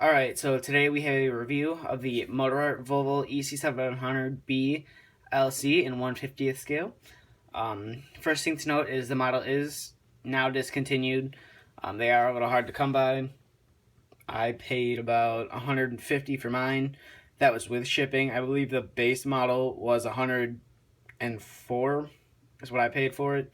Alright, so today we have a review of the Motorart Volvo Ec700B LC in 1/50th scale. First thing to note is the model is now discontinued. They are a little hard to come by. I paid about $150 for mine. That was with shipping. I believe the base model was $104 is what I paid for it.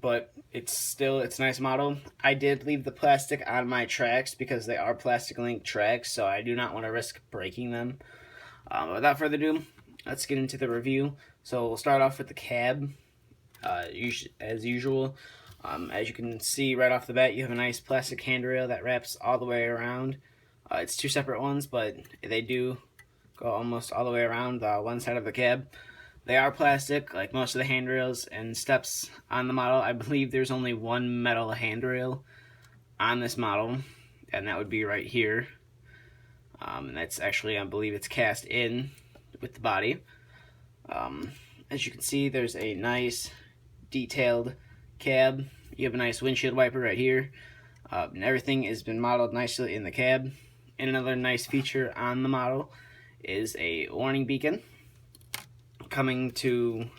But it's a nice model. I did leave the plastic on my tracks because they are plastic link tracks, so I do not want to risk breaking them. Without further ado, let's get into the review. So we'll start off with the cab, as usual. As you can see right off the bat, you have a nice plastic handrail that wraps all the way around. It's two separate ones, but they do go almost all the way around one side of the cab. They are plastic, like most of the handrails and steps on the model. I believe there's only one metal handrail on this model, and that would be right here. And that's actually, I believe it's cast in with the body. As you can see, there's a nice detailed cab. You have a nice windshield wiper right here. And everything has been modeled nicely in the cab. And another nice feature on the model is a warning beacon. Coming to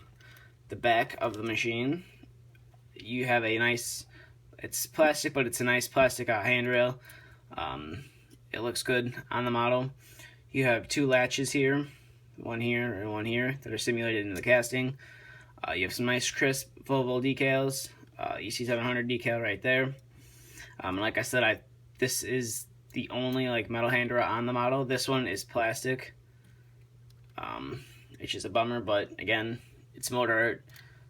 the back of the machine, you have a nice, it's plastic, but it's a nice plastic handrail. It looks good on the model. You have two latches here, one here and one here, that are simulated in the casting. You have some nice crisp Volvo decals, Ec700 decal right there. Like I said, this is the only metal handrail on the model. This one is plastic. It's just a bummer, but again, it's Motorart,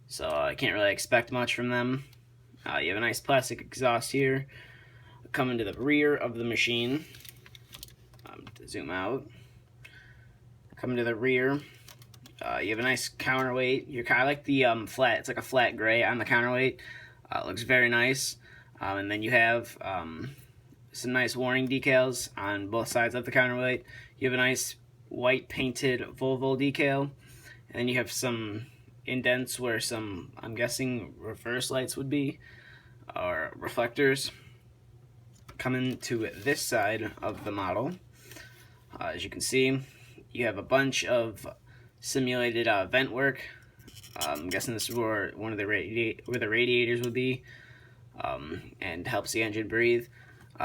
so I can't really expect much from them. You have a nice plastic exhaust here. Coming to the rear of the machine, to zoom out. Coming to the rear, you have a nice counterweight. I like the flat. It's like a flat gray on the counterweight. It looks very nice. And then you have some nice warning decals on both sides of the counterweight. You have a nice white painted Volvo decal, and then you have some indents where some, I'm guessing, reverse lights would be, or reflectors. Coming to this side of the model, as you can see, you have a bunch of simulated vent work. I'm guessing this is where one of the where the radiators would be, and helps the engine breathe.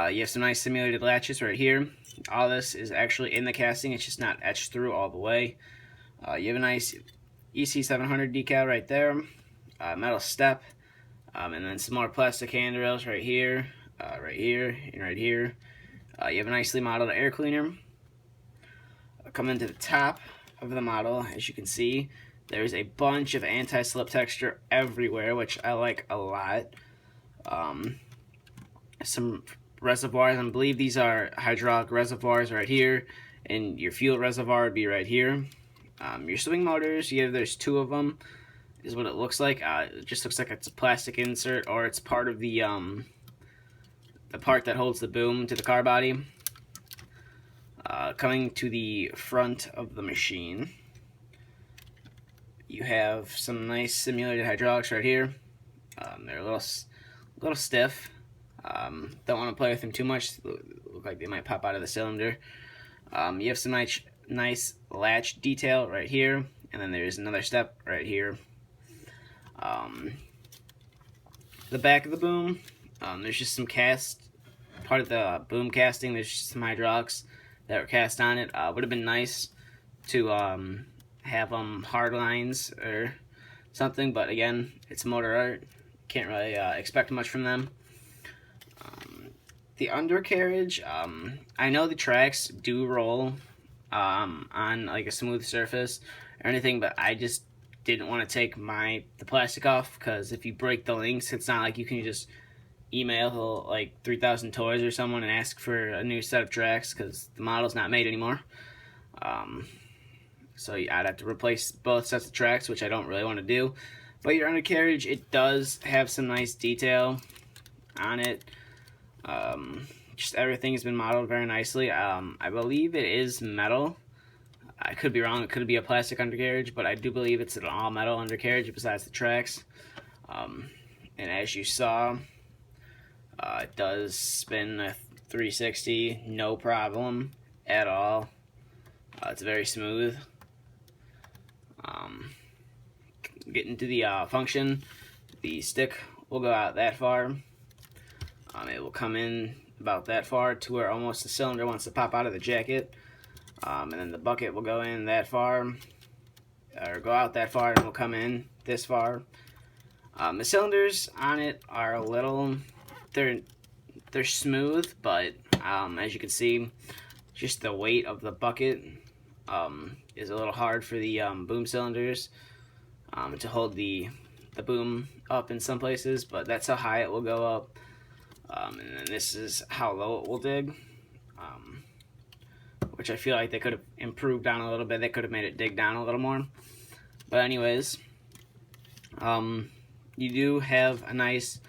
You have some nice simulated latches right here. All this is actually in the casting, it's just not etched through all the way. You have a nice Ec700 decal right there, metal step, and then some more plastic handrails right here, and right here. You have a nicely modeled air cleaner. Coming to the top of the model, as you can see, there's a bunch of anti-slip texture everywhere, which I like a lot. Some reservoirs, I believe these are hydraulic reservoirs right here, and your fuel reservoir would be right here. Your swing motors, there's two of them, is what it looks like. It just looks like it's a plastic insert, or it's part of the part that holds the boom to the car body. Coming to the front of the machine, you have some nice simulated hydraulics right here. They're a little stiff. Don't want to play with them too much. Look like they might pop out of the cylinder. You have some nice latch detail right here, and then there's another step right here. The back of the boom, there's just some part of the boom casting. There's just some hydraulics that were cast on it. Would have been nice to have hard lines or something, but again, it's Motorart. Can't really expect much from them. The undercarriage, I know the tracks do roll on like a smooth surface or anything, but I just didn't want to take the plastic off, because if you break the links, it's not like you can just email like 3,000 Toys or someone and ask for a new set of tracks, because the model's not made anymore. So I'd have to replace both sets of tracks, which I don't really want to do. But your undercarriage, it does have some nice detail on it. Just everything has been modeled very nicely. I believe it is metal. I could be wrong. It could be a plastic undercarriage, but I do believe it's an all metal undercarriage besides the tracks. And as you saw, it does spin 360, no problem at all. It's very smooth. Getting to the function, the stick will go out that far. It will come in about that far to where almost the cylinder wants to pop out of the jacket. And then the bucket will go in that far, or go out that far, and will come in this far. The cylinders on it are a little, they're smooth, but as you can see, just the weight of the bucket is a little hard for the boom cylinders to hold the boom up in some places, but that's how high it will go up. And then this is how low it will dig, which I feel like they could have improved on a little bit. They could have made it dig down a little more. But anyways, you do have a nice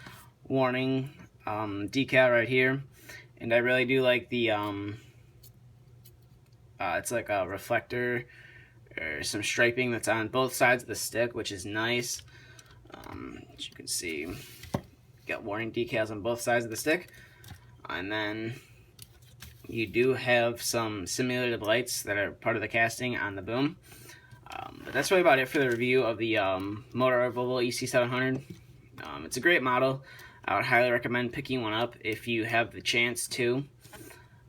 warning decal right here, and I really do like the it's like a reflector or some striping that's on both sides of the stick, which is nice. As you can see, got warning decals on both sides of the stick, and then you do have some simulated lights that are part of the casting on the boom. But that's really about it for the review of the Motorart Volvo Ec700. It's a great model. I would highly recommend picking one up if you have the chance to.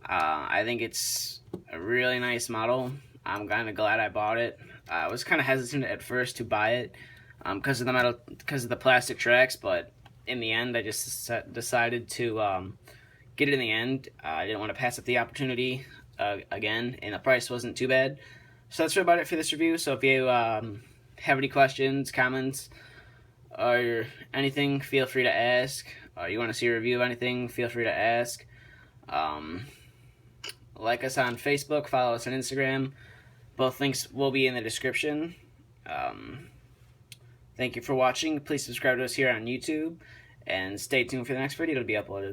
I think it's a really nice model. I'm kind of glad I bought it. I was kind of hesitant at first to buy it because of the metal, because of the plastic tracks, but in the end, I just decided to get it in the end. I didn't want to pass up the opportunity again, and the price wasn't too bad. So that's really about it for this review. So if you have any questions, comments, or anything, feel free to ask. Or you want to see a review of anything, feel free to ask. Like us on Facebook, follow us on Instagram. Both links will be in the description. Thank you for watching. Please subscribe to us here on YouTube, and stay tuned for the next video to be uploaded.